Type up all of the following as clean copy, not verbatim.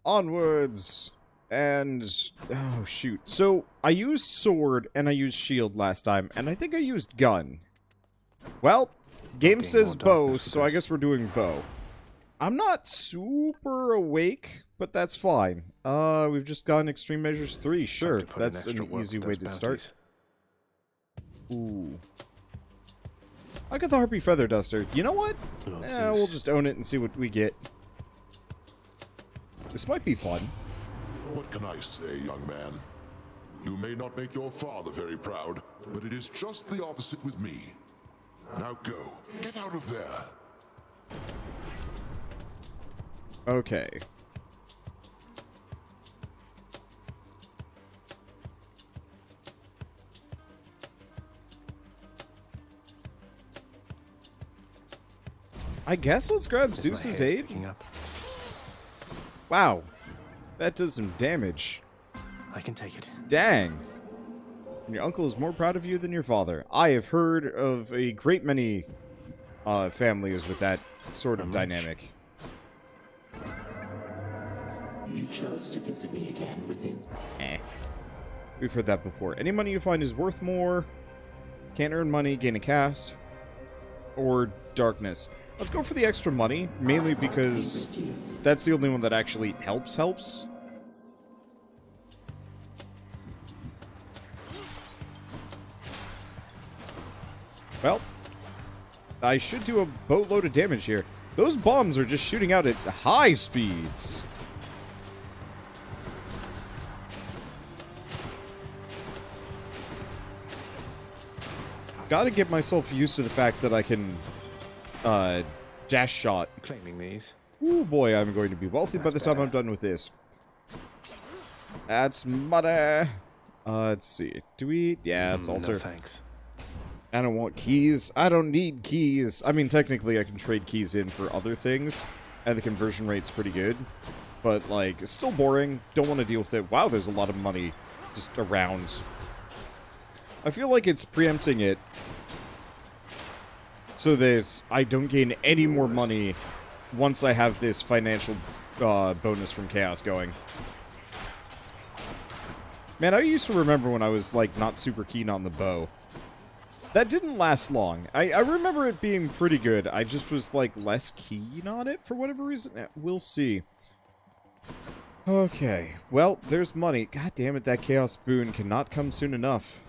Onwards! And... oh, shoot. So, I used sword and I used shield last time, and I think I used gun. Well, game says bow, so I guess we're doing bow. I'm not super awake, but that's fine. We've just gotten Extreme Measures 3, sure. That's an easy way to start. Ooh. I got the Harpy Feather Duster. You know what? We'll just own it and see what we get. This might be fun. What can I say, young man? You may not make your father very proud, but it is just the opposite with me. Now go. Get out of there. Okay. I guess let's grab Zeus's aid. Wow. That does some damage. I can take it. Dang. Your uncle is more proud of you than your father. I have heard of a great many families with that sort of dynamic. You chose to visit me again within. We've heard that before. Any money you find is worth more. Can't earn money, gain a cast. Or darkness. Let's go for the extra money, mainly because that's the only one that actually helps. Well, I should do a boatload of damage here. Those bombs are just shooting out at high speeds. Gotta get myself used to the fact that I can, dash shot. Claiming these. Ooh boy, I'm going to be wealthy by the time I'm done with this. That's money. Let's see. Do we? Yeah, it's altar. No thanks. I don't want keys. I don't need keys. I mean, technically, I can trade keys in for other things, and the conversion rate's pretty good. But, like, it's still boring. Don't want to deal with it. Wow, there's a lot of money just around. I feel like it's preempting it so that I don't gain any more money once I have this financial bonus from Chaos going. Man, I used to remember when I was, like, not super keen on the bow. That didn't last long. I remember it being pretty good. I just was, like, less keen on it for whatever reason. We'll see. Okay. Well, there's money. God damn it, that Chaos Boon cannot come soon enough.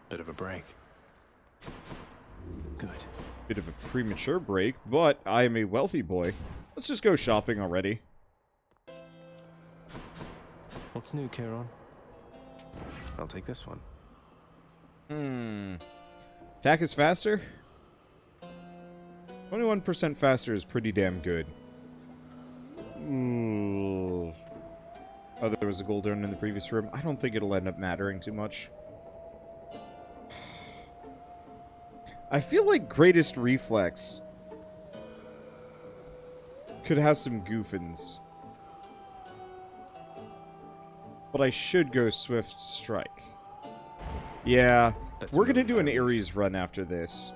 Bit of a break. Good. Bit of a premature break, but I am a wealthy boy. Let's just go shopping already. What's new, Charon? I'll take this one. Attack is faster? 21% faster is pretty damn good. Ooh. Oh, there was a gold urn in the previous room. I don't think it'll end up mattering too much. I feel like Greatest Reflex could have some goofins. But I should go Swift Strike. Yeah, we're gonna do an Ares run after this.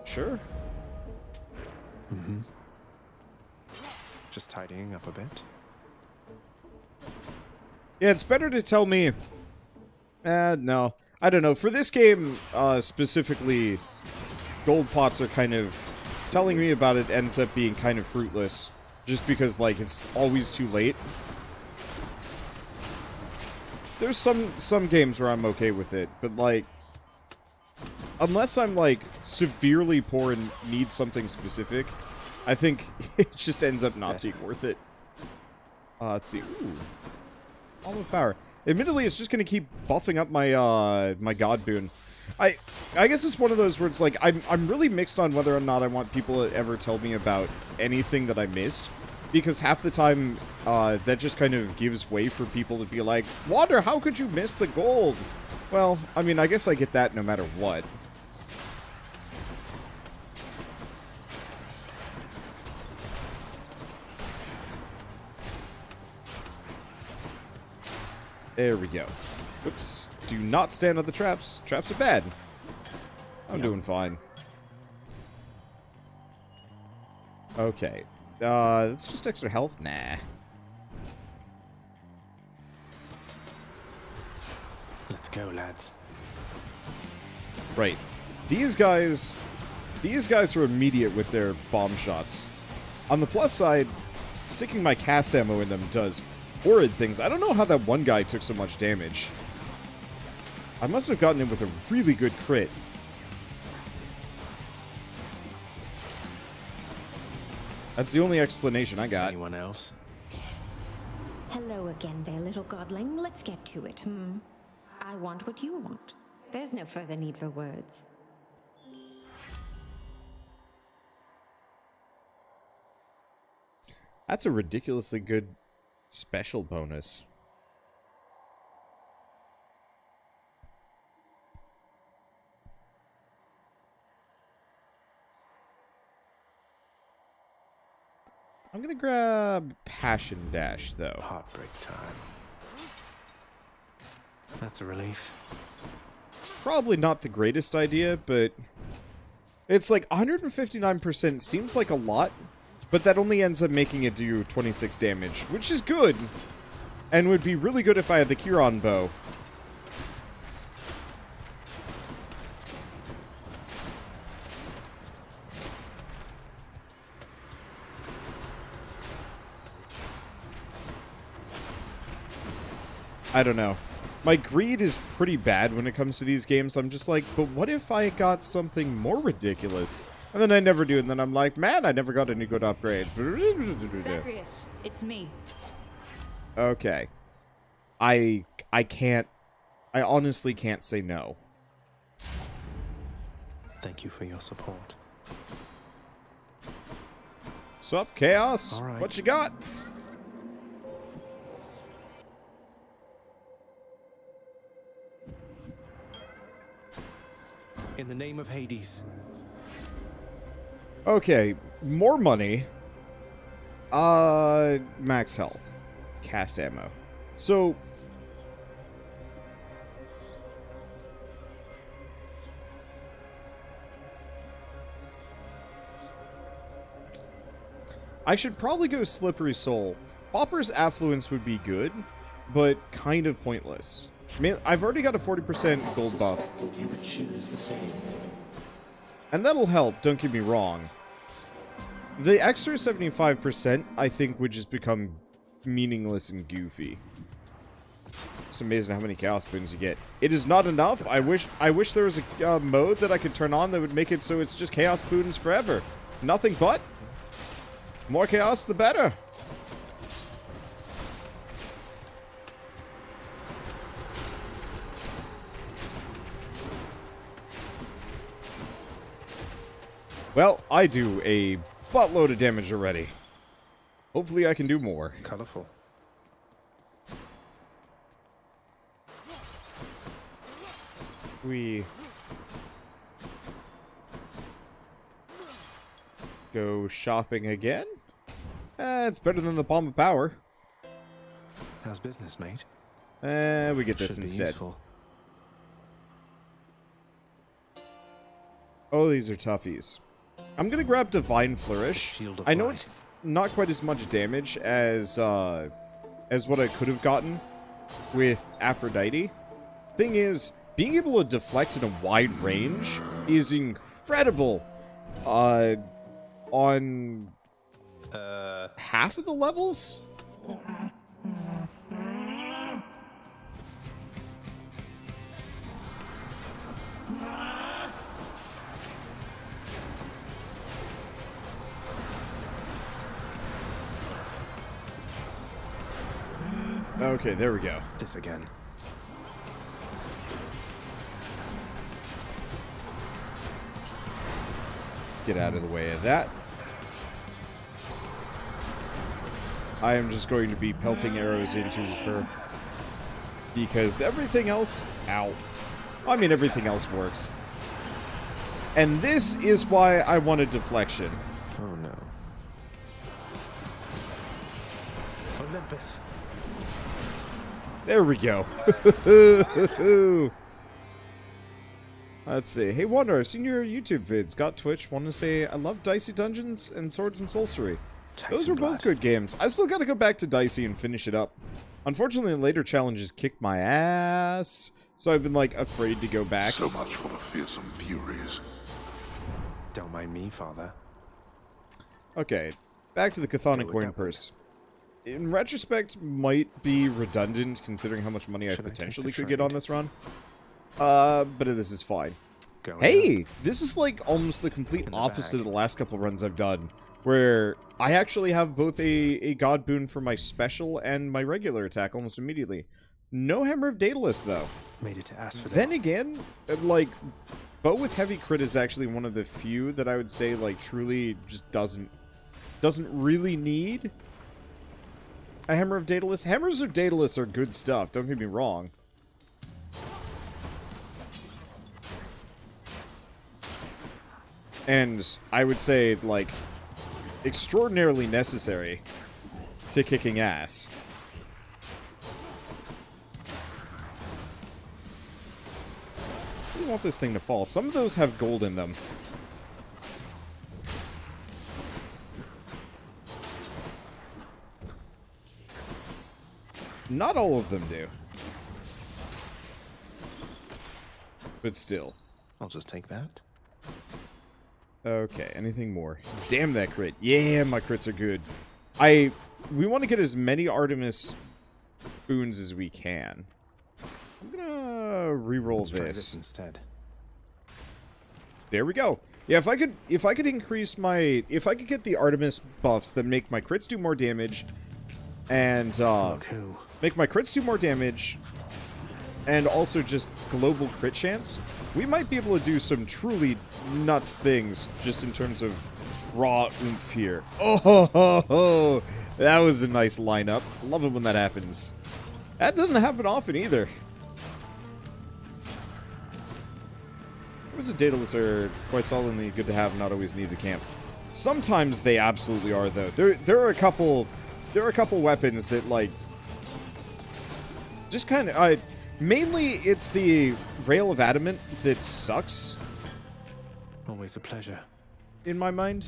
Sure. Just tidying up a bit. Yeah, it's better to tell me... no. I don't know. For this game, specifically, gold pots are kind of... telling me about it ends up being kind of fruitless. Just because, like, it's always too late. There's some games where I'm okay with it, but, like... unless I'm, like, severely poor and need something specific, I think it just ends up not being worth it. Let's see. Ooh. All of power. Admittedly, it's just gonna keep buffing up my, my God Boon. I guess it's one of those where it's like, I'm really mixed on whether or not I want people to ever tell me about anything that I missed. Because half the time, that just kind of gives way for people to be like, Wander, how could you miss the gold? Well, I mean, I guess I get that no matter what. There we go. Oops. Do not stand on the traps. Traps are bad. I'm doing fine. Okay. It's just extra health? Nah. Let's go, lads. Right. These guys are immediate with their bomb shots. On the plus side, sticking my cast ammo in them does horrid things. I don't know how that one guy took so much damage. I must have gotten him with a really good crit. That's the only explanation I got. Anyone else? Hello again there, little godling. Let's get to it, I want what you want. There's no further need for words. That's a ridiculously good special bonus. I'm gonna grab Passion Dash, though. Heartbreak time. That's a relief. Probably not the greatest idea, but it's like 159% seems like a lot, but that only ends up making it do 26 damage, which is good, and would be really good if I had the Chiron bow. I don't know. My greed is pretty bad when it comes to these games. I'm just like, but what if I got something more ridiculous? And then I never do, and then I'm like, man, I never got any good upgrades. Zagreus, it's me. Okay. I honestly can't say no. Thank you for your support. Sup, Chaos? All right. What you got? In the name of Hades. Okay, more money. Max health. Cast ammo. So I should probably go Slippery Soul. Pauper's Affluence would be good, but kind of pointless. I mean, I've already got a 40% gold buff. Suspected you would choose the same. And that'll help, don't get me wrong. The extra 75%, I think, would just become meaningless and goofy. It's amazing how many Chaos Boons you get. It is not enough. I wish there was a mode that I could turn on that would make it so it's just Chaos Boons forever. Nothing but. More Chaos, the better. Well, I do a buttload of damage already. Hopefully I can do more. Colorful. We go shopping again? It's better than the Palm of Power. How's business, mate? We get this Should be instead. useful. Oh, these are toughies. I'm gonna grab Divine Flourish. Shield of I know Light. it's not quite as much damage as what I could have gotten with Aphrodite. Thing is, being able to deflect in a wide range is incredible. On half of the levels? Okay, there we go. This again. Get out of the way of that. I am just going to be pelting arrows into her. Because everything else... Ow. I mean, everything else works. And this is why I wanted deflection. Oh no. Olympus. There we go. Let's see. Hey, Wander, I've seen your YouTube vids. Got Twitch. Want to say I love Dicey Dungeons and Swords and Sorcery. Those were both good games. I still gotta go back to Dicey and finish it up. Unfortunately, later challenges kicked my ass, so I've been, like, afraid to go back. So much for the fearsome furies. Don't mind me, father. Okay, back to the Chthonic coin purse. In retrospect, might be redundant considering how much money I potentially could get on this run. But this is fine. Hey, this is like almost the complete opposite of the last couple runs I've done, where I actually have both a god boon for my special and my regular attack almost immediately. No Hammer of Daedalus, though. Made it to ASPHODEL. Then again, like, bow with heavy crit is actually one of the few that I would say, like, truly just doesn't really need a Hammer of Daedalus. Hammers of Daedalus are good stuff, don't get me wrong. And I would say, like, extraordinarily necessary to kicking ass. I want this thing to fall. Some of those have gold in them. Not all of them do. But still. I'll just take that. Okay, anything more? Damn that crit. Yeah, my crits are good. We want to get as many Artemis boons as we can. I'm gonna re-roll Let's try this instead. There we go. Yeah, if I could increase my, if I could get the Artemis buffs that make my crits do more damage, and make my crits do more damage, and also just global crit chance, we might be able to do some truly nuts things just in terms of raw oomph here. Oh, ho, ho, ho. That was a nice lineup. Love it when that happens. That doesn't happen often either. Hammers of Daedalus are quite solidly good to have, not always need the camp. Sometimes they absolutely are, though. There are a couple weapons that, like, just kind of mainly it's the Rail of Adamant that sucks. Always a pleasure. In my mind.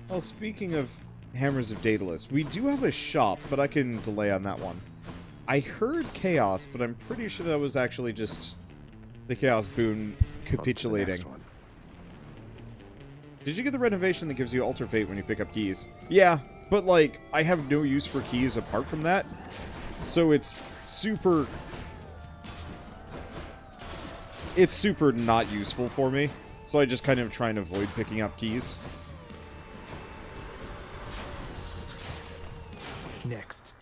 Well, speaking of Hammers of Daedalus, we do have a shop, but I can delay on that one. I heard Chaos, but I'm pretty sure that was actually just the Chaos boon capitulating. Did you get the renovation that gives you Alter Fate when you pick up keys? Yeah, but, like, I have no use for keys apart from that. So it's super not useful for me. So I just kind of try and avoid picking up keys. Next.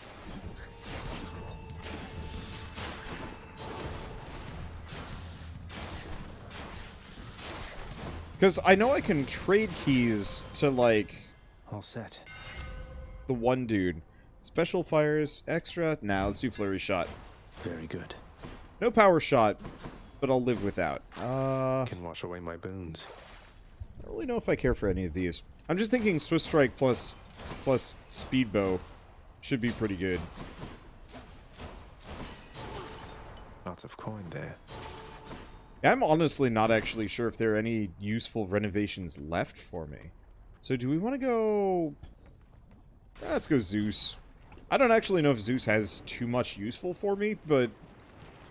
Because I know I can trade keys to, like, All set. the one dude. Special fires, extra. Nah, let's do Flurry Shot. Very good. No Power Shot, but I'll live without. Can wash away my boons. I don't really know if I care for any of these. I'm just thinking Swift Strike plus Speedbow should be pretty good. Lots of coin there. I'm honestly not actually sure if there are any useful renovations left for me. So do we want to go... Let's go Zeus. I don't actually know if Zeus has too much useful for me, but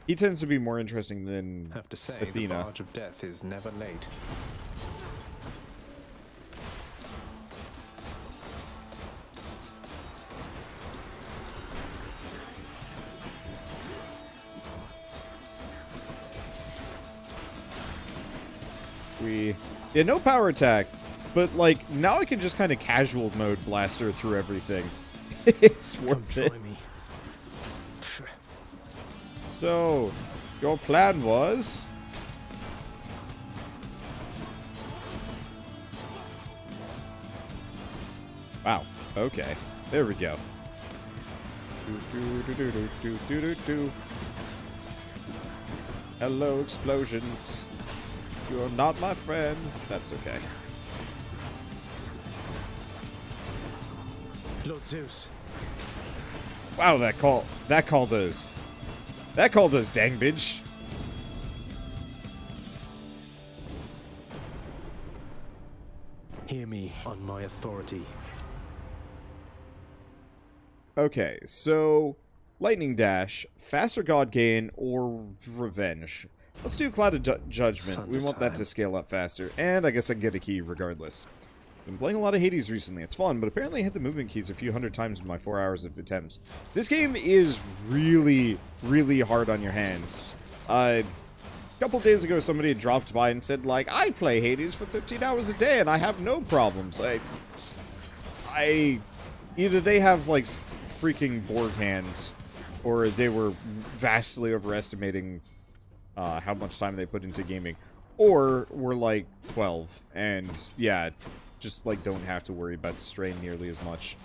he tends to be more interesting than Have to say, Athena. the barge of death is never late. Yeah, no power attack, but, like, now I can just kind of casual mode blaster through everything. It's worth it. Me. So, your plan was... Wow, okay. There we go. Hello, explosions. You're not my friend. That's okay. Lord Zeus. Wow, that call does. That call does dang bitch. Hear me on my authority. Okay, so lightning dash, faster god gain, or revenge. Let's do Cloud of Judgment. We want that to scale up faster, and I guess I can get a key regardless. Been playing a lot of Hades recently. It's fun, but apparently I hit the movement keys a few hundred times in my 4 hours of attempts. This game is really, really hard on your hands. A couple days ago, somebody had dropped by and said, like, I play Hades for 13 hours a day and I have no problems. Either they have, like, freaking Borg hands, or they were vastly overestimating how much time they put into gaming, or we're, like, 12, and, yeah, just, like, don't have to worry about strain nearly as much.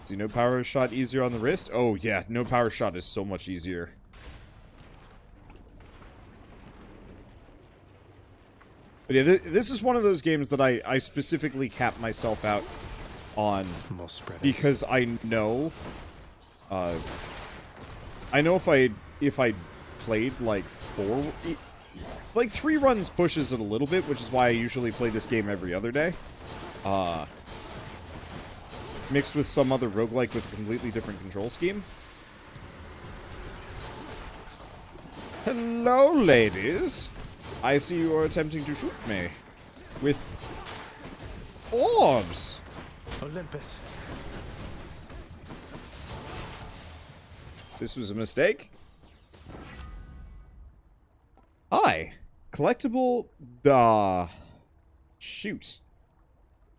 See, no power shot easier on the wrist? Oh, yeah, no power shot is so much easier. But yeah, this is one of those games that I specifically cap myself out on because I know if I played like 3 runs pushes it a little bit, which is why I usually play this game every other day. Mixed with some other roguelike with a completely different control scheme. Hello, ladies. I see you are attempting to shoot me with orbs. Olympus. This was a mistake. Hi. Collectible, shoot.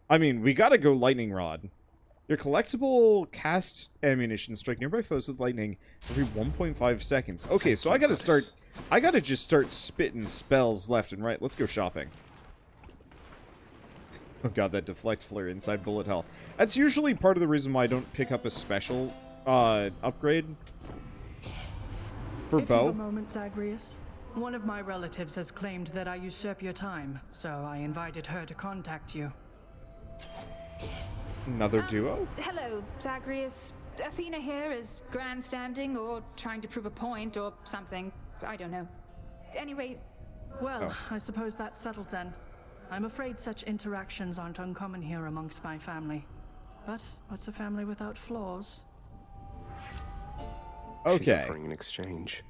I mean, we gotta go lightning rod. Your collectible cast ammunition strike nearby foes with lightning every 1.5 seconds. Okay, so I gotta just start spitting spells left and right. Let's go shopping. Oh god, that deflect flare inside bullet hell. That's usually part of the reason why I don't pick up a special upgrade for bow. If you have a moment, Zagreus. One of my relatives has claimed that I usurp your time, so I invited her to contact you. Another duo? Hello, Zagreus. Athena here is grandstanding or trying to prove a point or something. I don't know. Anyway... Well, I suppose that's settled then. I'm afraid such interactions aren't uncommon here amongst my family. But what's a family without flaws? She's Okay. offering an exchange.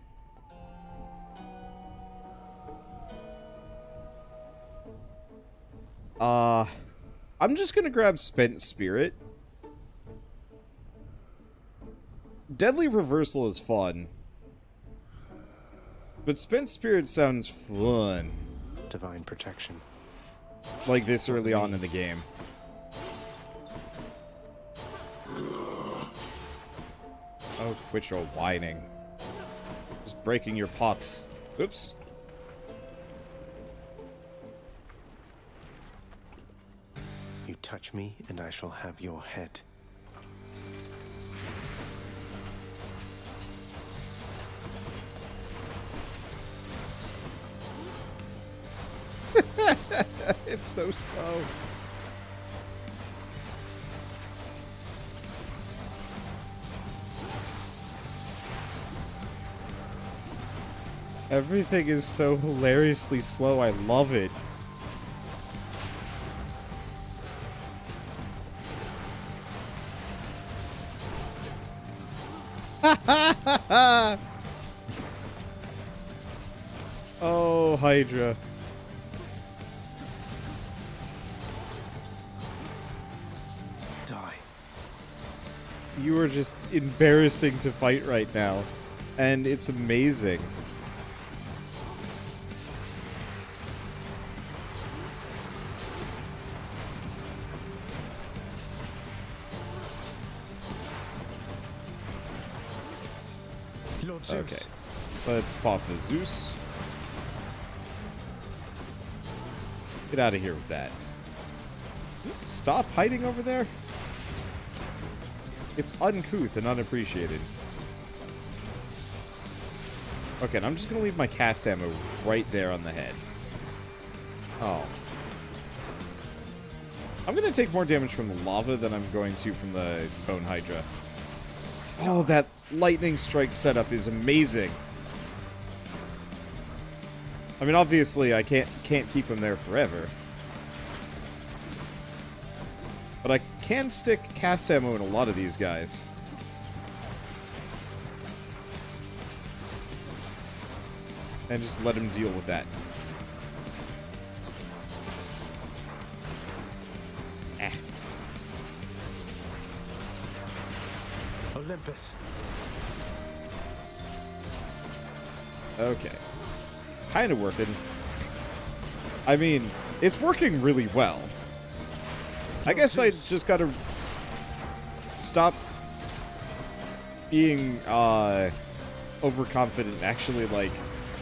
I'm just gonna grab Spent Spirit. Deadly Reversal is fun. But Spent Spirit sounds fun. Divine protection. Like this early on in the game. Oh, quit your whining. Just breaking your pots. Oops. You touch me, and I shall have your head. It's so slow. Everything is so hilariously slow. I love it. Oh, Hydra. Die. You are just embarrassing to fight right now. And it's amazing. Lord Zeus. Okay. Let's pop the Zeus. Get out of here with that. Stop hiding over there. It's uncouth and unappreciated. Okay, and I'm just gonna leave my cast ammo right there on the head. Oh. I'm gonna take more damage from the lava than I'm going to from the bone hydra. Oh, that lightning strike setup is amazing. I mean, obviously, I can't keep him there forever. But I can stick cast ammo in a lot of these guys. And just let him deal with that. Eh. Olympus. Okay. Kind of working. I mean, it's working really well. I guess I just gotta stop being overconfident and actually, like,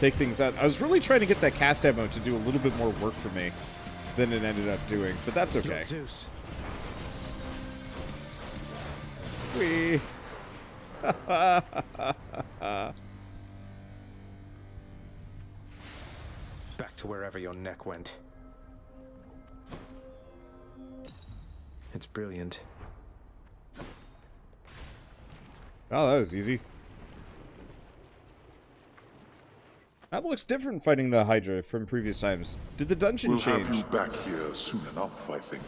take things out. I was really trying to get that cast ammo to do a little bit more work for me than it ended up doing, but that's okay. Zeus. Whee. Back to wherever your neck went. It's brilliant. Oh, that was easy. That looks different fighting the Hydra from previous times. Did the dungeon We'll change? have you back here soon enough, I think.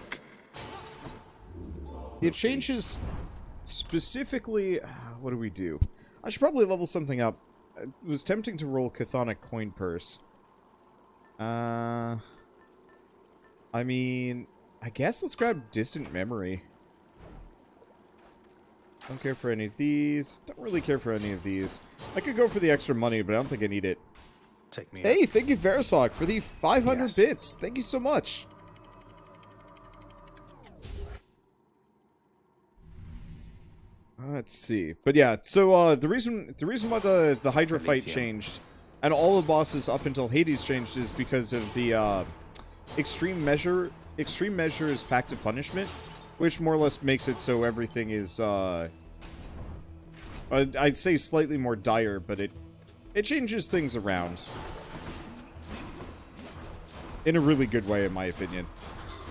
It changes specifically... What do we do? I should probably level something up. It was tempting to roll Chthonic Coin Purse. I mean... I guess let's grab Distant Memory. Don't care for any of these. Don't really care for any of these. I could go for the extra money, but I don't think I need it. Take me Hey, up. thank you, Verisog, for the 500 Yes. bits. Thank you so much. Let's see. But yeah, so the reason why the Hydra fight Elysium. changed, and all the bosses up until Hades changed, is because of the extreme measure. Extreme measure is Pact of Punishment, which more or less makes it so everything is I'd say slightly more dire, but it changes things around in a really good way, in my opinion.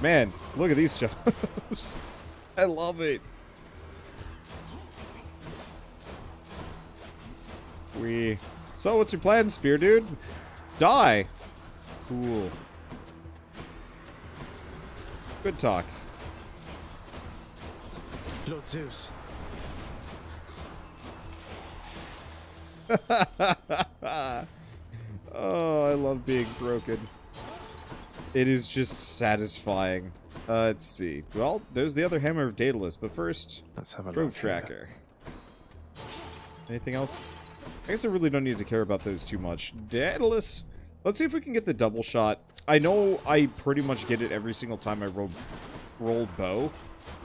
Man, look at these jobs. I love it. So, what's your plan, Spear Dude? Die. Cool. Good talk. Lord Zeus. Oh, I love being broken. It is just satisfying. Let's see. Well, there's the other Hammer of Daedalus, but first, Let's have a Drove look here. Tracker. Anything else? I guess I really don't need to care about those too much. Daedalus. Let's see if we can get the double shot. I know I pretty much get it every single time I roll bow,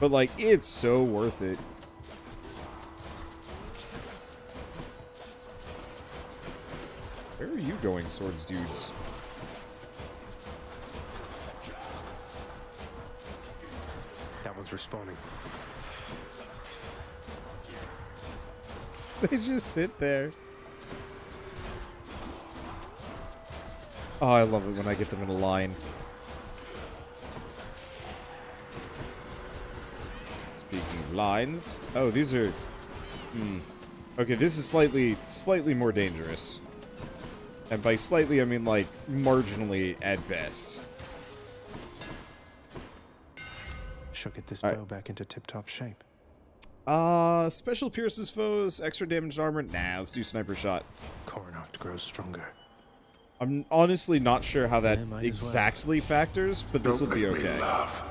but like, it's so worth it. Where are you going, swords dudes? That one's respawning. They just sit there. Oh, I love it when I get them in a line. Speaking of lines... Oh, these are... Okay, this is slightly more dangerous. And by slightly, I mean, like, marginally at best. Should get this Alright. bow back into tip-top shape. Special pierces foes, extra damaged armor. Nah, let's do sniper shot. Coronach grows stronger. I'm honestly not sure how that Yeah, might as well. exactly factors, but this will be Don't make me okay. laugh.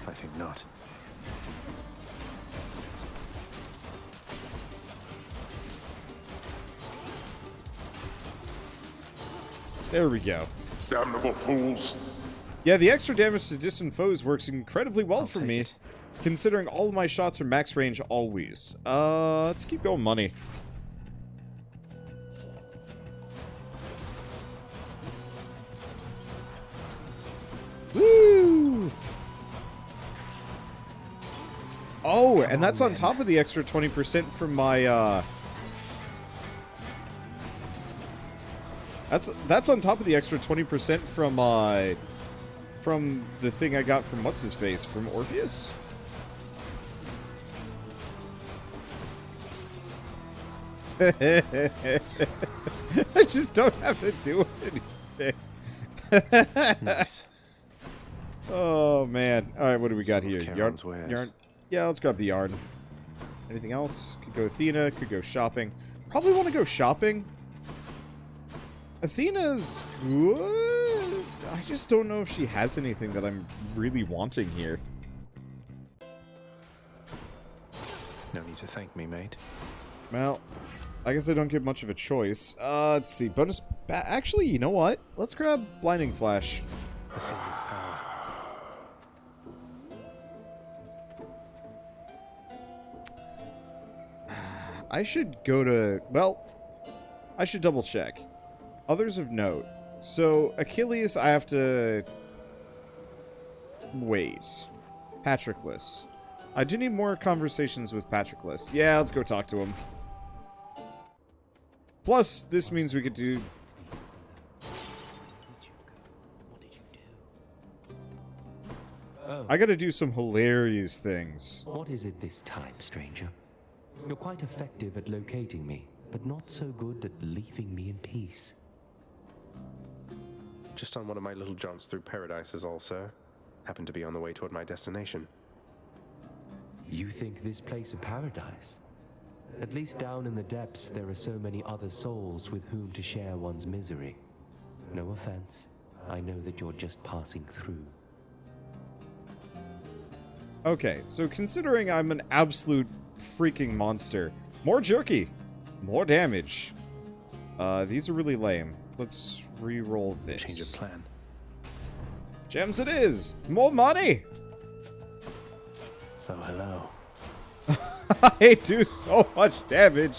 I think not. There we go. Damnable fools. Yeah, the extra damage to distant foes works incredibly well for take me, it. considering all of my shots are max range always. Let's keep going money. Woo! Oh, and that's on top of the extra 20% from my, That's on top of the extra 20% from the thing I got from what's-his-face, from I just don't have to do anything. Nice. Oh, man. All right, what do we got Some of here? Charon's wares. Yarn? Yeah, let's grab the yarn. Anything else? Could go Athena, could go shopping. Probably want to go shopping. Athena's good. I just don't know if she has anything that I'm really wanting here. No need to thank me, mate. Well, I guess I don't get much of a choice. Let's see. Bonus... Actually, you know what? Let's grab Blinding Flash. Athena's power. I should go to... Well, I should double check. Others of note. So, Achilles, I have to... Wait. Patroclus. I do need more conversations with Patroclus. Yeah, let's go talk to him. Plus, this means we could do... I gotta do some hilarious things. What is it this time, stranger? You're quite effective at locating me, but not so good at leaving me in peace. Just on one of my little jaunts through paradise is all, sir. Happened to be on the way toward my destination. You think this place a paradise? At least down in the depths there are so many other souls with whom to share one's misery. No offense. I know that you're just passing through. Okay, so considering I'm an absolute freaking monster, more jerky, more damage. These are really lame. Let's re-roll this. Change of plan. Gems it is! More money! Oh, hello. I do so much damage.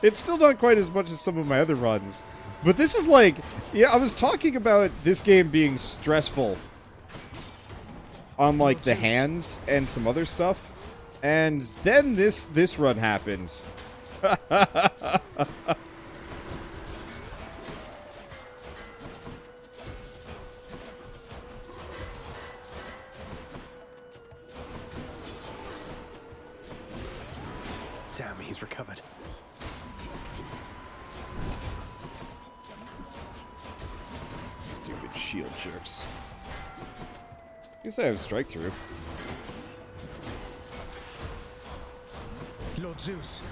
It's still not quite as much as some of my other runs. But this is like... Yeah, I was talking about this game being stressful on, like, the hands and some other stuff. And then this run happened. Damn, he's recovered. Stupid shield jerks. Guess I have strike through. Lord Zeus.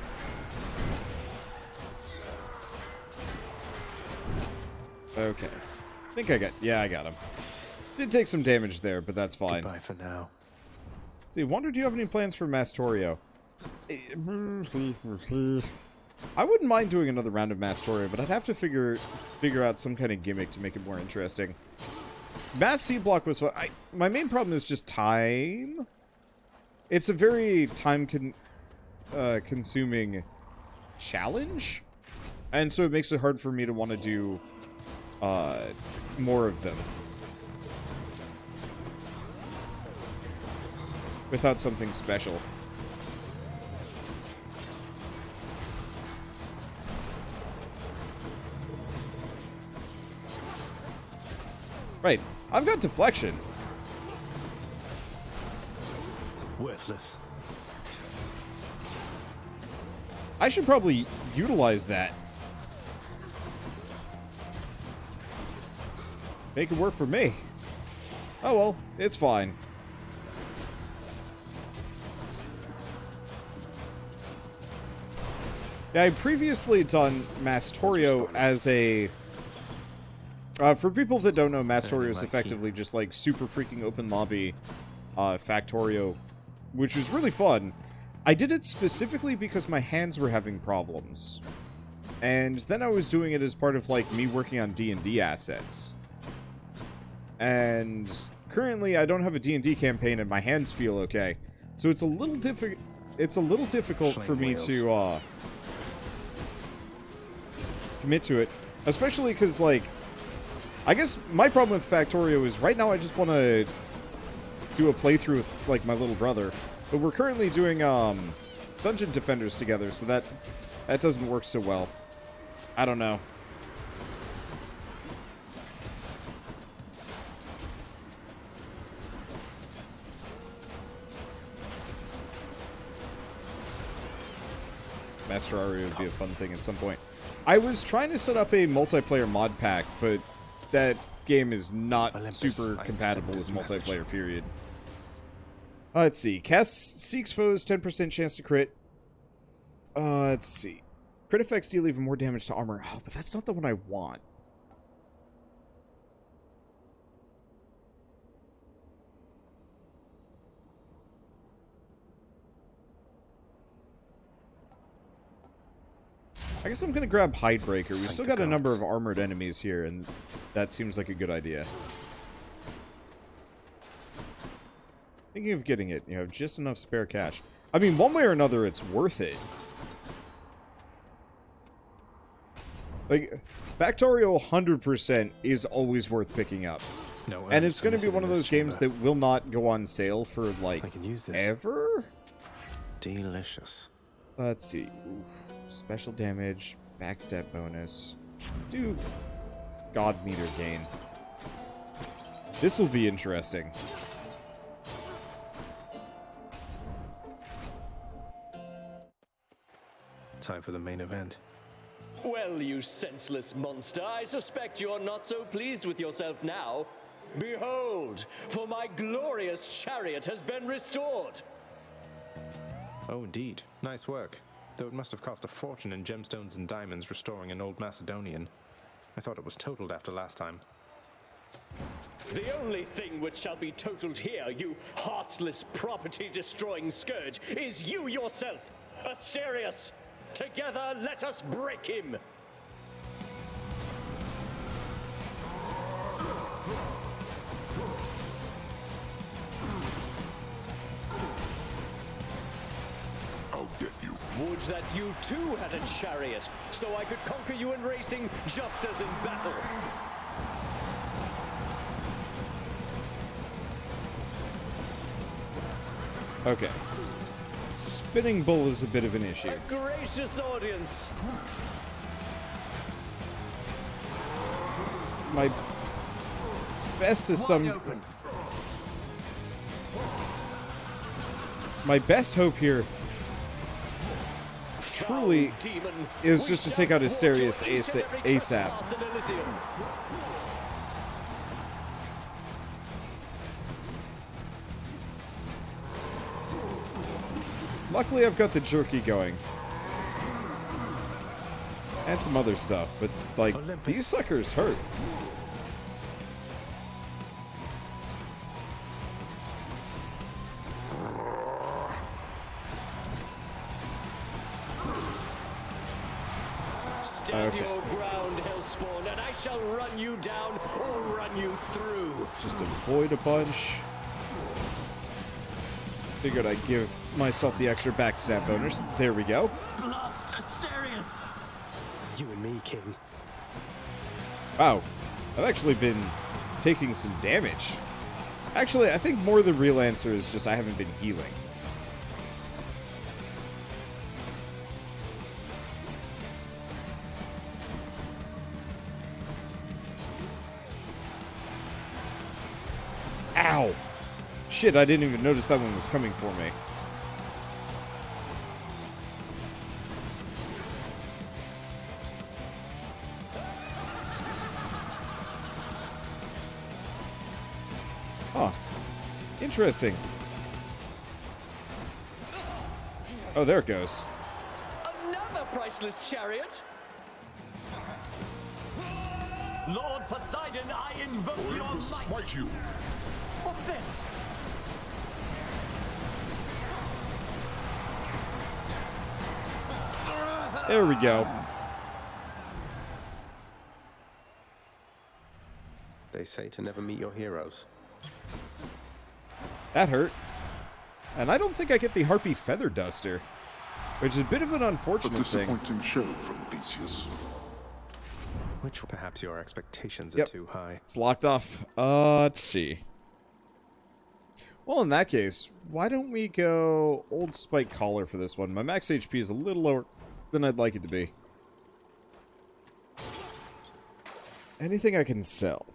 Okay. I think I got... Yeah, I got him. Did take some damage there, but that's fine. Goodbye for now. See, wonder, do you have any plans for Mastorio? I wouldn't mind doing another round of Mastorio, but I'd have to figure out some kind of gimmick to make it more interesting. Mass C block was fun. My main problem is just time. It's a very consuming challenge, and so it makes it hard for me to want to do more of them without something special. Right, I've got deflection. Worthless. I should probably utilize that. Make it work for me. Oh well, it's fine. Yeah, I previously done Mastorio as a... for people that don't know, Mastorio is effectively just like super freaking open lobby Factorio, which was really fun. I did it specifically because my hands were having problems. And then I was doing it as part of like me working on D&D assets. And currently I don't have a D&D campaign and my hands feel okay. So it's a little difficult for me to commit to it, especially because like I guess my problem with Factorio is right now I just want to do a playthrough with like my little brother, but we're currently doing Dungeon Defenders together, so that doesn't work so well. I don't know. Master Aria would be a fun thing at some point. I was trying to set up a multiplayer mod pack, but that game is not Olympus, super I compatible with accept this multiplayer, message. period. Let's see. Cast seeks foes, 10% chance to crit. Let's see. Crit effects deal even more damage to armor. Oh, but that's not the one I want. I guess I'm going to grab Hidebreaker. We still got a number of armored enemies here, and that seems like a good idea. Thinking of getting it. You have just enough spare cash. I mean, one way or another, it's worth it. Like, Factorio 100% is always worth picking up. No, And it's going to be one of those games that will not go on sale for, like, I can use this. ever? Delicious. Let's see. Oof. Special damage, backstab bonus. Do God meter gain. This will be interesting. Time for the main event. Well, you senseless monster, I suspect you're not so pleased with yourself now. Behold, for my glorious chariot has been restored. Oh, indeed. Nice work. Though it must have cost a fortune in gemstones and diamonds restoring an old Macedonian. I thought it was totaled after last time. The only thing which shall be totaled here, you heartless property-destroying scourge, is you yourself, Asterius. Together, let us break him. How dare you? Would that you too had a chariot, so I could conquer you in racing just as in battle. Okay. Spinning bull is a bit of an issue. A gracious audience. My best is My best hope here truly is just to take out Asterius ASAP. Luckily, I've got the jerky going. And some other stuff, but, like, Olympus. these suckers hurt. Stand Okay. your ground, Hellspawn, and I shall run you down or run you through. Just avoid a punch. Figured I'd give myself the extra backstab bonus. There we go. Blast Asterius! You and me, King. Wow. I've actually been taking some damage. Actually, I think more the real answer is just I haven't been healing. Ow! Shit, I didn't even notice that one was coming for me. Huh. Interesting. Oh, there it goes. Another priceless chariot? Lord Poseidon, I invoke your Olympus might! smite you! What's this? There we go. They say to never meet your heroes. That hurt. And I don't think I get the Harpy Feather Duster, which is a bit of an A unfortunate thing. disappointing show from Theseus. Which perhaps your expectations Yep. are too high. It's locked off. Let's see. Well, in that case, why don't we go Old Spike Collar for this one? My max HP is a little lower than I'd like it to be. Anything I can sell?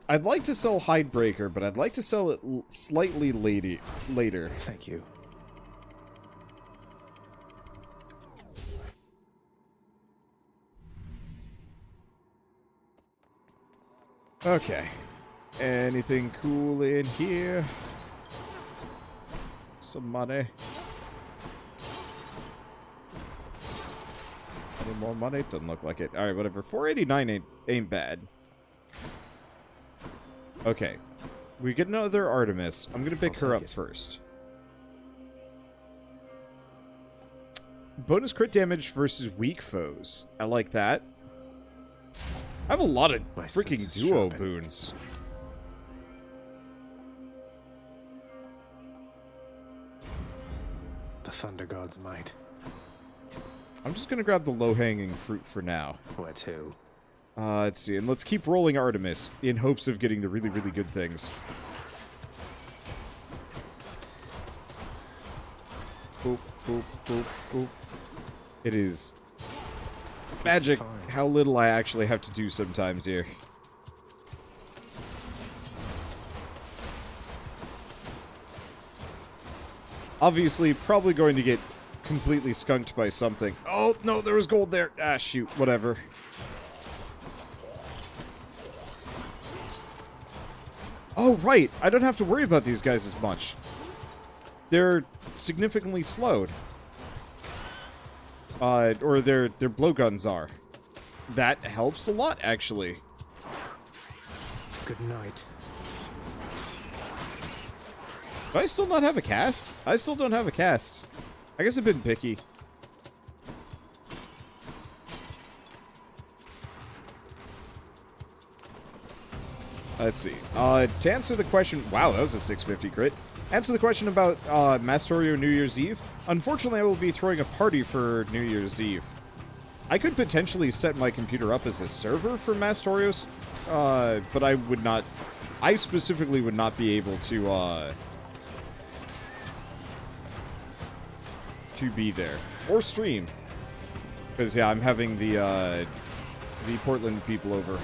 I'd like to sell Hidebreaker, but I'd like to sell it slightly later. Thank you. Okay. Anything cool in here? Some money. Any more money? Doesn't look like it. Alright, whatever. 489 ain't bad. Okay. We get another Artemis. I'm gonna pick her up first. Bonus crit damage versus weak foes. I like that. I have a lot of freaking duo boons. The Thunder God's might. I'm just gonna grab the low-hanging fruit for now. Where to? Let's see, and let's keep rolling Artemis in hopes of getting the really, really good things. Boop, boop, boop, boop. It is magic how little I actually have to do sometimes here. Obviously, probably going to get completely skunked by something. Oh, no, there was gold there. Ah, shoot, whatever. Oh, right. I don't have to worry about these guys as much. They're significantly slowed. Or their blowguns are. That helps a lot, actually. Good night. Do I still not have a cast? I still don't have a cast. I guess I've been picky. Let's see. To answer the question... Wow, that was a 650 crit. Answer the question about Mastorio New Year's Eve. Unfortunately, I will be throwing a party for New Year's Eve. I could potentially set my computer up as a server for Mastorios, but I would not... I specifically would not be able to be there. Or stream. Because, yeah, I'm having the Portland people over.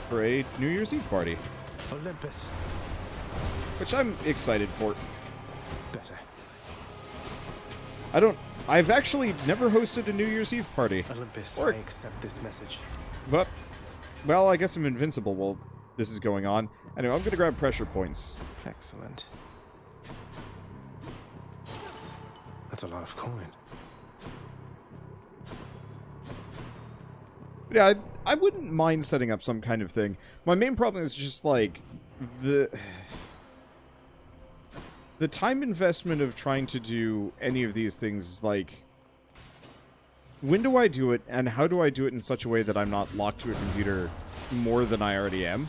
For a New Year's Eve party. Olympus. Which I'm excited for. Better. I've actually never hosted a New Year's Eve party. Olympus, I accept this message. But, well, I guess I'm invincible while this is going on. Anyway, I'm gonna grab pressure points. Excellent. That's a lot of coin. Yeah, I wouldn't mind setting up some kind of thing. My main problem is just, like, the time investment of trying to do any of these things is, like, when do I do it, and how do I do it in such a way that I'm not locked to a computer more than I already am?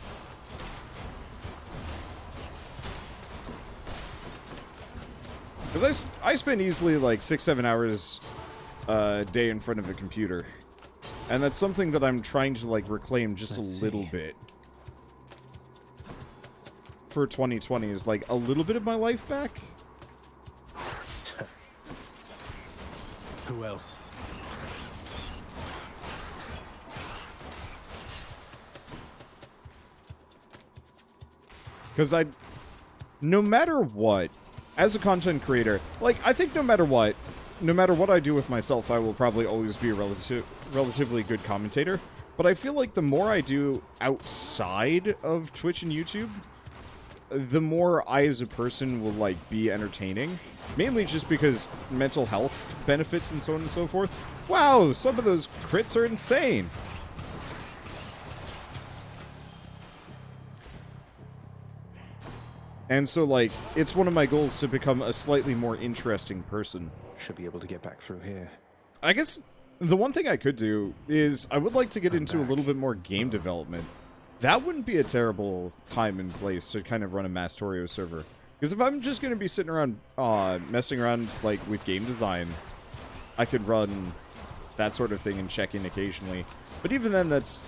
Because I spend easily, like, 6-7 hours a day in front of a computer. And that's something that I'm trying to, like, reclaim just a little bit. For 2020 is, like, a little bit of my life back. Who else? Because no matter what, as a content creator, like, I think no matter what I do with myself, I will probably always be a relatively good commentator. But I feel like the more I do outside of Twitch and YouTube, the more I as a person will, like, be entertaining. Mainly just because mental health benefits and so on and so forth. Wow, some of those crits are insane. And so, like, it's one of my goals to become a slightly more interesting person. Should be able to get back through here. I guess the one thing I could do is I would like to get into a little bit more game development. That wouldn't be a terrible time and place to kind of run a Mastorio server. Because if I'm just going to be sitting around messing around, like, with game design, I could run that sort of thing and check in occasionally. But even then, that's...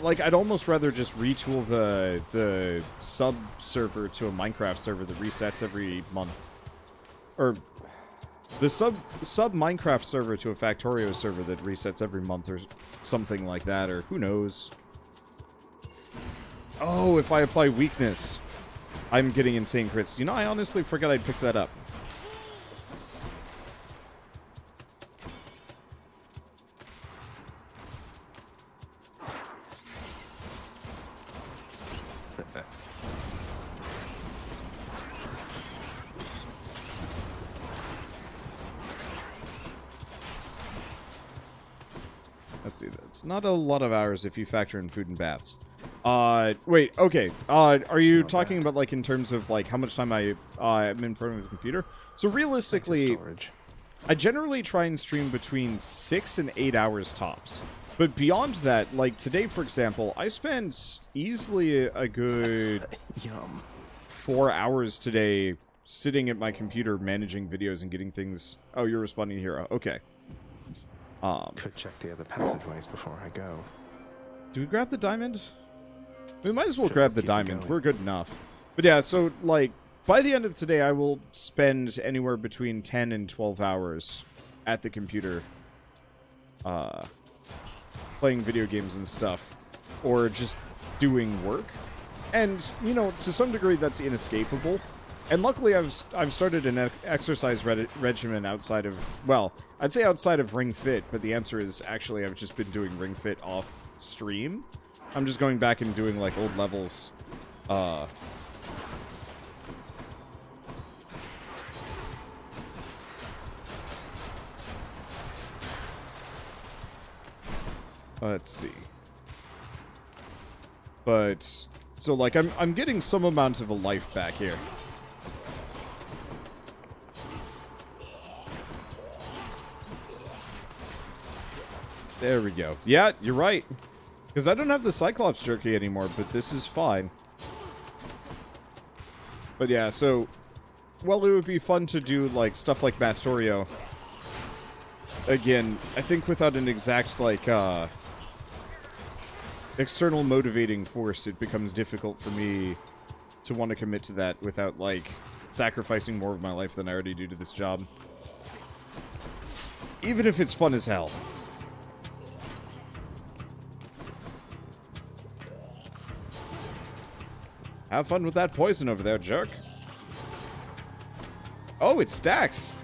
Like, I'd almost rather just retool the sub-server to a Minecraft server that resets every month. Or the sub-Minecraft server to a Factorio server that resets every month or something like that, or who knows. Oh, if I apply weakness, I'm getting insane crits. You know, I honestly forgot I'd picked that up. Let's see. That's not a lot of hours if you factor in food and baths. Wait, okay. Are you talking about, like, in terms of, like, how much time I'm in front of the computer? So realistically, I generally try and stream between 6 and 8 hours tops. But beyond that, like, today, for example, I spent easily a good 4 hours today sitting at my computer managing videos and getting things... Oh, you're responding to Hero. Okay. Could check the other passageways before I go. Do we grab the diamond? We might as well grab the diamond. We're good enough. But yeah, so, like, by the end of today, I will spend anywhere between 10 and 12 hours at the computer playing video games and stuff. Or just doing work. And, you know, to some degree, that's inescapable. And luckily, I've started an exercise regimen outside of... Well, I'd say outside of Ring Fit, but the answer is actually I've just been doing Ring Fit off stream. I'm just going back and doing, like, old levels. Let's see. But, so, like, I'm getting some amount of a life back here. There we go. Yeah, you're right. Because I don't have the Cyclops jerky anymore, but this is fine. But yeah, so... Well, it would be fun to do, like, stuff like Mastorio. Again, I think without an exact, like, external motivating force, it becomes difficult for me to want to commit to that without, like, sacrificing more of my life than I already do to this job. Even if it's fun as hell. Have fun with that poison over there, jerk. Oh, it stacks.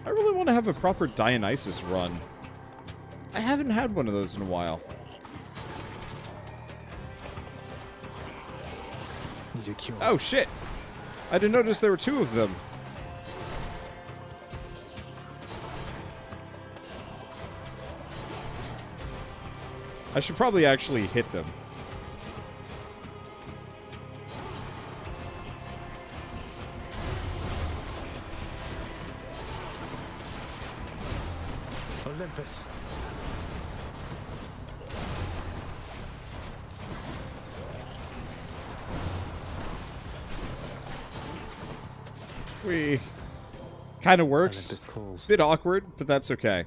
I really want to have a proper Dionysus run. I haven't had one of those in a while. Need a cure. Oh, shit. I didn't notice there were 2 of them. I should probably actually hit them. Olympus. We kind of works. Olympus calls. Bit awkward, but that's okay.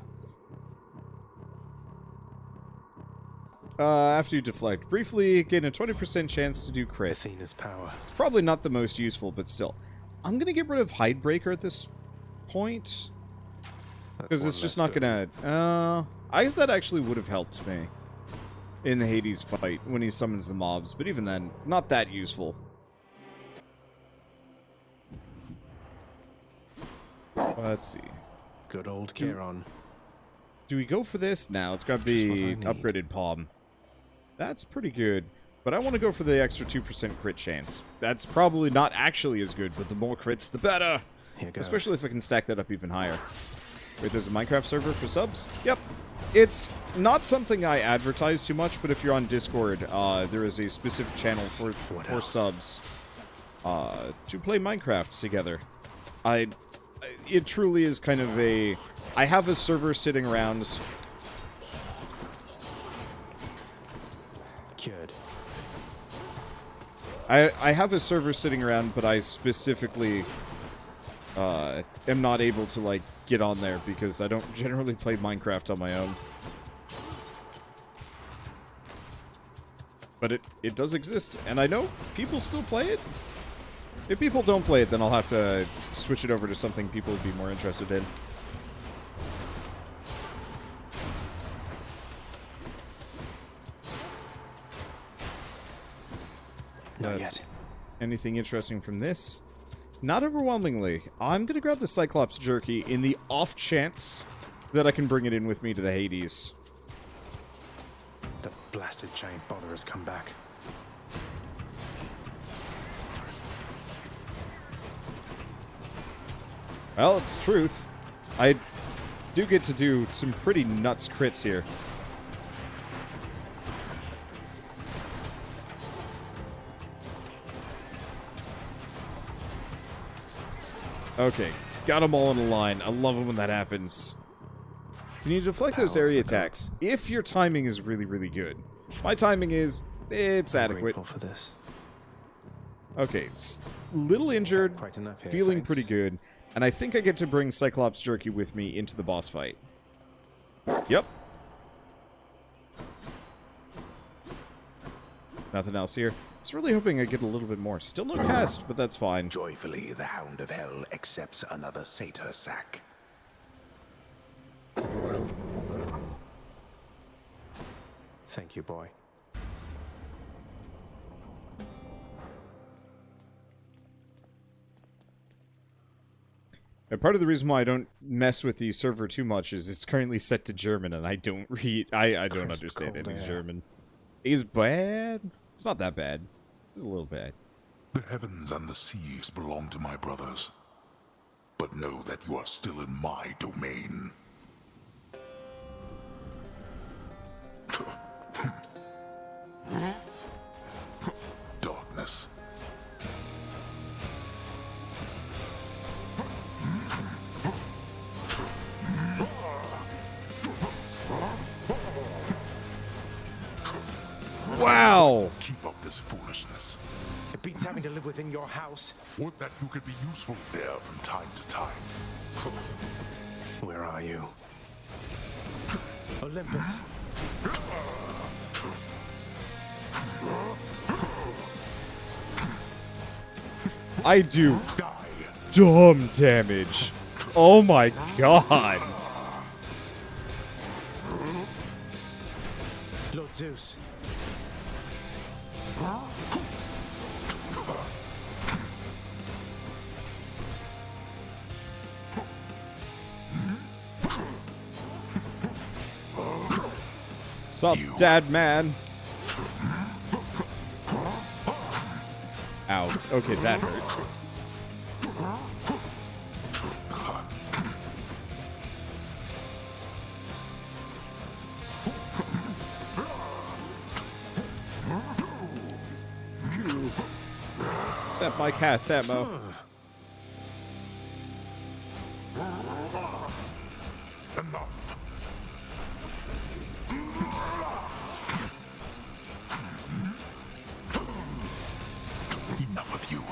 After you deflect briefly, gain a 20% chance to do crit. Athena's power. It's probably not the most useful, but still. I'm gonna get rid of Hydebreaker at this point. Because it's just not gonna... I guess that actually would have helped me in the Hades fight when he summons the mobs, but even then, not that useful. Let's see. Good old Charon. Do we go for this? Now it's got to be upgraded palm. That's pretty good. But I want to go for the extra 2% crit chance. That's probably not actually as good, but the more crits, the better. Here goes. Especially if I can stack that up even higher. Wait, there's a Minecraft server for subs? Yep. It's not something I advertise too much, but if you're on Discord, there is a specific channel for subs to play Minecraft together. It truly is kind of a... I have a server sitting around... Cured. I have a server sitting around, but I specifically am not able to, like, get on there because I don't generally play Minecraft on my own. But it does exist, and I know people still play it. If people don't play it, then I'll have to switch it over to something people would be more interested in. Not yet. Anything interesting from this? Not overwhelmingly. I'm going to grab the Cyclops jerky in the off chance that I can bring it in with me to the Hades. The blasted giant bother has come back. Well, it's truth. I do get to do some pretty nuts crits here. Okay, got them all in a line. I love it when that happens. You need to deflect those area attacks if your timing is really, really good. My timing is, it's adequate. Grateful for this. Okay, little injured, Quite enough here, feeling thanks. pretty good, and I think I get to bring Cyclops Jerky with me into the boss fight. Yep. Nothing else here. I was really hoping I'd get a little bit more. Still no cast, but that's fine. Joyfully, the Hound of Hell accepts another satyr sack. Thank you, boy. And part of the reason why I don't mess with the server too much is it's currently set to German, and I don't read. I don't Crisp, understand cold any air. German. Is bad? It's not that bad. It's a little bad. The heavens and the seas belong to my brothers. But know that you are still in my domain. Darkness. Wow! Keep up this foolishness. It beats having to live within your house. Would that you could be useful there from time to time. Where are you? Olympus. I do Die. dumb damage. Oh my god. Lord Zeus. Sup, dad man? Ow. Okay, that hurt. Set my cast ammo. Enough. Enough of you.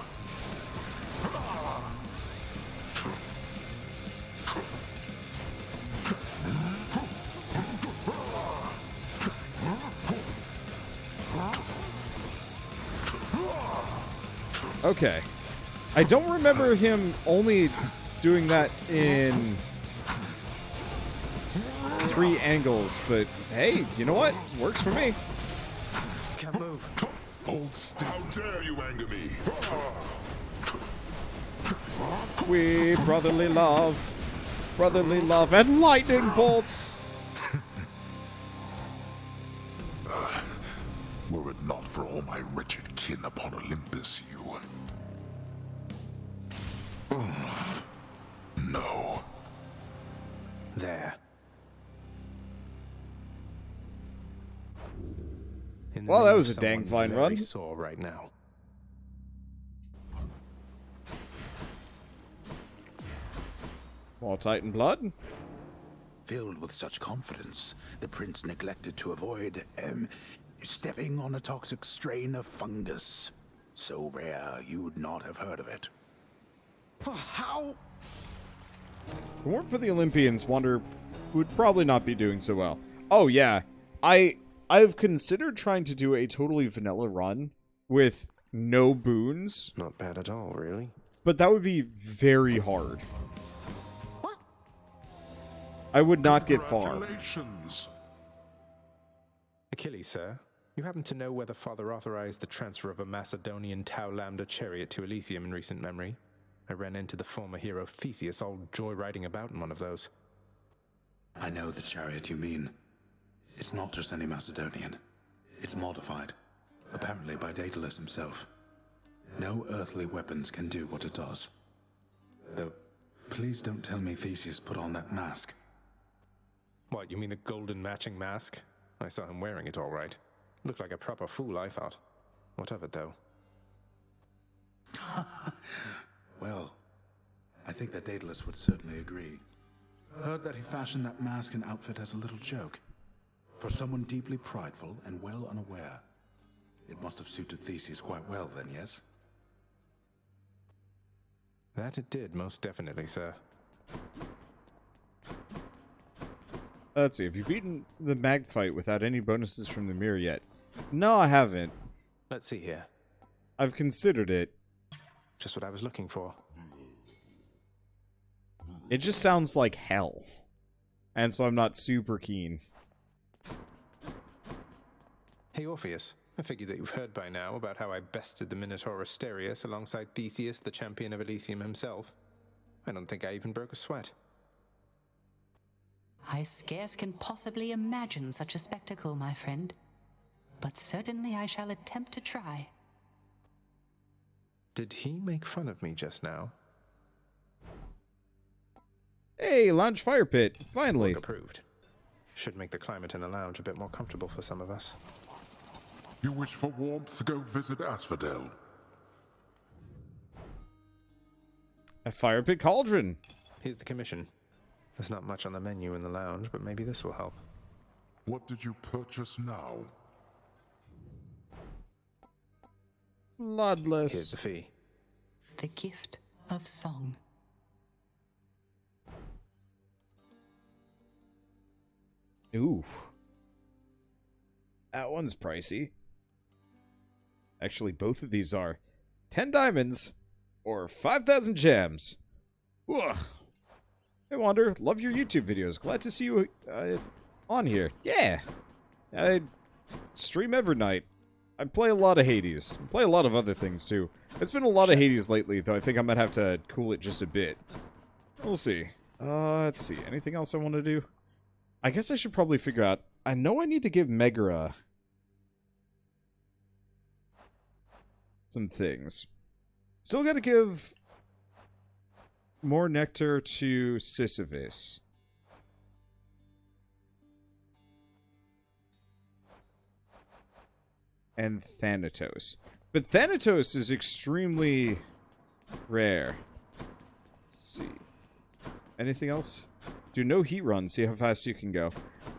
Okay. I don't remember him only doing that in 3 angles, but hey, you know what? Works for me. Can't move. Hold still. How dare you anger me? We brotherly love, and lightning bolts. Were it not for all my wretched kin upon Olympus, you... No. There. In the Well, that name was of a dang someone fine very run. Sore right now. More Titan blood. Filled with such confidence, the prince neglected to avoid, stepping on a toxic strain of fungus. So rare, you'd not have heard of it. How? If it weren't for the Olympians, Wander would probably not be doing so well. Oh yeah, I've considered trying to do a totally vanilla run with no boons, Not bad at all, really. but that would be very hard. I would not get far. Congratulations. Achilles, sir. You happen to know whether Father authorized the transfer of a Macedonian Tau Lambda chariot to Elysium in recent memory? I ran into the former hero Theseus all joyriding about in one of those. I know the chariot you mean. It's not just any Macedonian. It's modified, apparently by Daedalus himself. No earthly weapons can do what it does. Though, Please don't tell me Theseus put on that mask. What, you mean the golden matching mask? I saw him wearing it all right. Looked like a proper fool, I thought. What of it, though? Well, I think that Daedalus would certainly agree. Heard that he fashioned that mask and outfit as a little joke. For someone deeply prideful and well unaware. It must have suited Theseus quite well then, yes? That it did, most definitely, sir. Let's see, have you beaten the mag fight without any bonuses from the mirror yet? No, I haven't. Let's see here. I've considered it. Just what I was looking for. It just sounds like hell. And so I'm not super keen. Hey, Orpheus. I figure that you've heard by now about how I bested the Minotaur Asterius alongside Theseus, the champion of Elysium himself. I don't think I even broke a sweat. I scarce can possibly imagine such a spectacle, my friend. But certainly I shall attempt to try. Did he make fun of me just now? Hey, lounge fire pit. Finally. Work approved. Should make the climate in the lounge a bit more comfortable for some of us. You wish for warmth? Go visit Asphodel. A fire pit cauldron. Here's the commission. There's not much on the menu in the lounge, but maybe this will help. What did you purchase now? Bloodless. Here's the fee. The gift of song. Ooh. That one's pricey. Actually, both of these are 10 diamonds or 5,000 gems. Ugh. Hey, Wander, love your YouTube videos. Glad to see you on here. Yeah. I stream every night. I play a lot of Hades. I play a lot of other things, too. It's been a lot of Hades lately, though I think I might have to cool it just a bit. We'll see. Let's see. Anything else I want to do? I guess I should probably figure out... I know I need to give Megara some things. Still gotta give more nectar to Sisyphus. And Thanatos. But Thanatos is extremely rare. Let's see. Anything else? Do no heat run, see how fast you can go.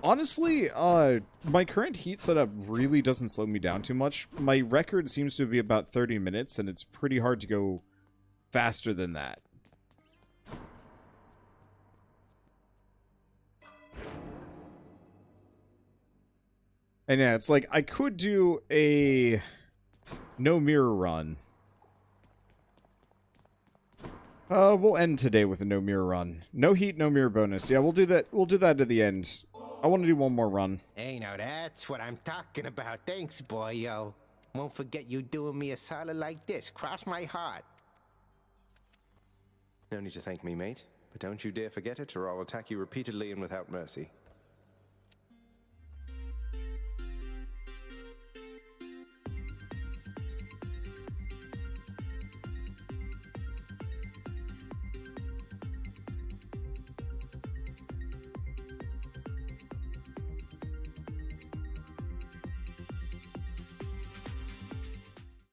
Honestly, my current heat setup really doesn't slow me down too much. My record seems to be about 30 minutes, and it's pretty hard to go faster than that. And yeah, it's like, I could do a no mirror run. We'll end today with a no mirror run. No heat, no mirror bonus. Yeah, we'll do that. We'll do that at the end. I want to do one more run. Hey, now that's what I'm talking about. Thanks, boy, yo. Won't forget you doing me a solid like this. Cross my heart. No need to thank me, mate. But don't you dare forget it, or I'll attack you repeatedly and without mercy.